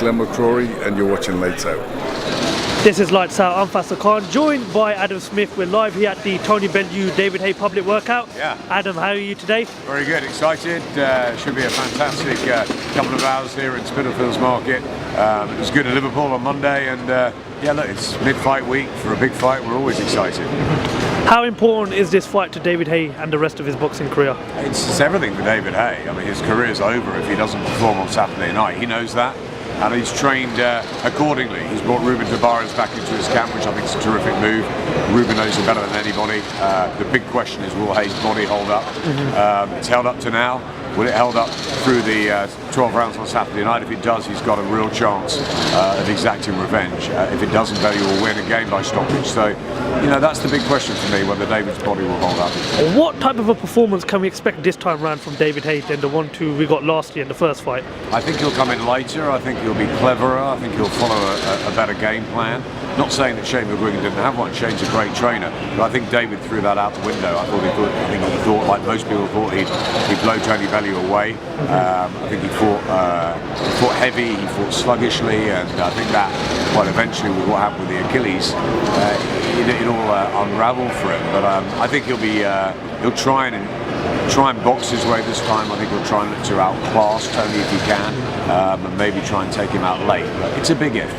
Glenn McCrory, and you're watching Lights Out. This is Lights Out. I'm Faisal Khan, joined by Adam Smith. We're live here at the Tony Bellew David Haye public workout. Yeah. Adam, how are you today? Very good, excited. Should be a fantastic couple of hours here in Spitalfields Market. It was good in Liverpool on Monday, and yeah, look, it's mid-fight week for a big fight. We're always excited. How important is this fight to David Haye and the rest of his boxing career? It's everything for David Haye. I mean, his career's over if he doesn't perform on Saturday night. He knows that, and he's trained accordingly. He's brought Ruben Tabarez back into his camp, which I think is a terrific move. Ruben knows him better than anybody. The big question is, will Haye's body hold up? It's held up to now. Will it held up through the 12 rounds on Saturday night? If it does, he's got a real chance of exacting revenge. If it doesn't, Bellew will win again by stoppage. So, you know, that's the big question for me, whether David's body will hold up. What type of a performance can we expect this time round from David Haye than the 1-2 we got last year in the first fight? I think he'll come in later. I think he'll be cleverer. I think he'll follow a better game plan. Not saying that Shane McGuigan didn't have one. Shane's a great trainer, but I think David threw that out the window. I think he thought, like most people thought, he'd blow Tony Bellew away. I think he fought heavy, he fought sluggishly, and I think that, well, eventually with what happened with the Achilles, it all unravelled for him. But I think he'll try and box his way this time. I think he'll try and look to outclass Tony if he can, and maybe try and take him out late. But it's a big if.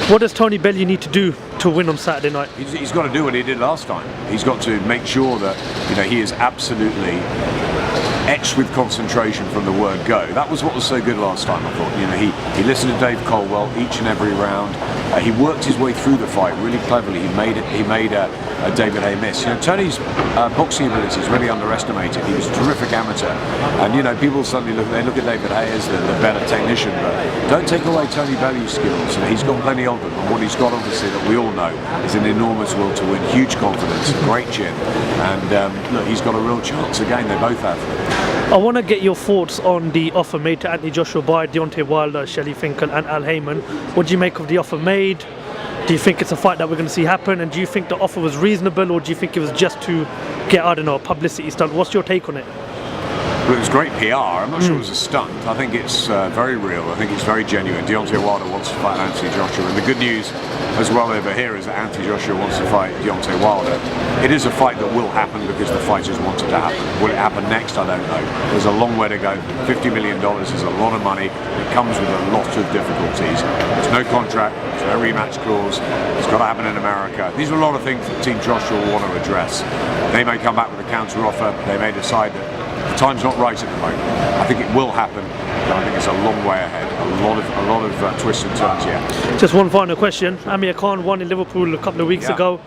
What does Tony Bellew need to do to win on Saturday night? He's got to do what he did last time. He's got to make sure that, you know, he is absolutely etched with concentration from the word go. That was what was so good last time, I thought. You know, he listened to Dave Colwell each and every round. He worked his way through the fight really cleverly. He made a David Haye miss. You know, Tony's boxing ability is really underestimated. He was a terrific amateur, and you know, people suddenly look at David Haye as the better technician, but don't take away Tony Bellew's skills. You know, he's got plenty of them, and what he's got, obviously, that we all know, is an enormous will to win, huge confidence, great chin, and look, he's got a real chance. Again, they both have. I want to get your thoughts on the offer made to Anthony Joshua by Deontay Wilder, Shelley Finkel and Al Heyman. What do you make of the offer made? Do you think it's a fight that we're going to see happen? And do you think the offer was reasonable, or do you think it was just to get, I don't know, a publicity stunt? What's your take on it? Well, it was great PR. I'm not sure it was a stunt. I think it's very real. I think it's very genuine. Deontay Wilder wants to fight Anthony Joshua, and the good news as well over here is that Anthony Joshua wants to fight Deontay Wilder. It is a fight that will happen because the fighters want it to happen. Will it happen next? I don't know. There's a long way to go. $50 million is a lot of money. It comes with a lot of difficulties. There's no contract. There's no rematch clause. It's got to happen in America. These are a lot of things that Team Joshua will want to address. They may come back with a counter offer. They may decide that the time's not right at the moment. I think it will happen, but I think it's a long way ahead. A lot of twists and turns yet. Just one final question. Amir Khan won in Liverpool a couple of weeks ago.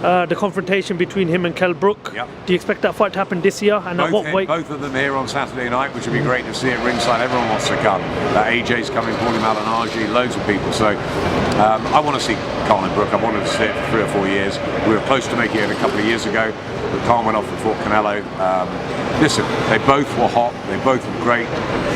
The confrontation between him and Kell Brook. Yep. Do you expect that fight to happen this year? And at what weight? Both of them here on Saturday night, which would be great to see at ringside. Everyone wants to come. AJ's coming, Paulie Malignaggi, loads of people. So I want to see Khan and Brook. I wanted to see it for 3 or 4 years. We were close to making it a couple of years ago, but Khan went off and fought Canelo. Listen, they both were hot. They both were great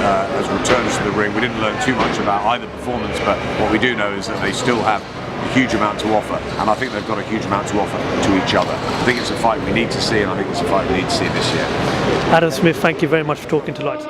as returns to the ring. We didn't learn too much about either performance, but what we do know is that they still have a huge amount to offer, and I think they've got a huge amount to offer to each other. I think it's a fight we need to see, and I think it's a fight we need to see this year. Adam Smith, thank you very much for talking to Lights.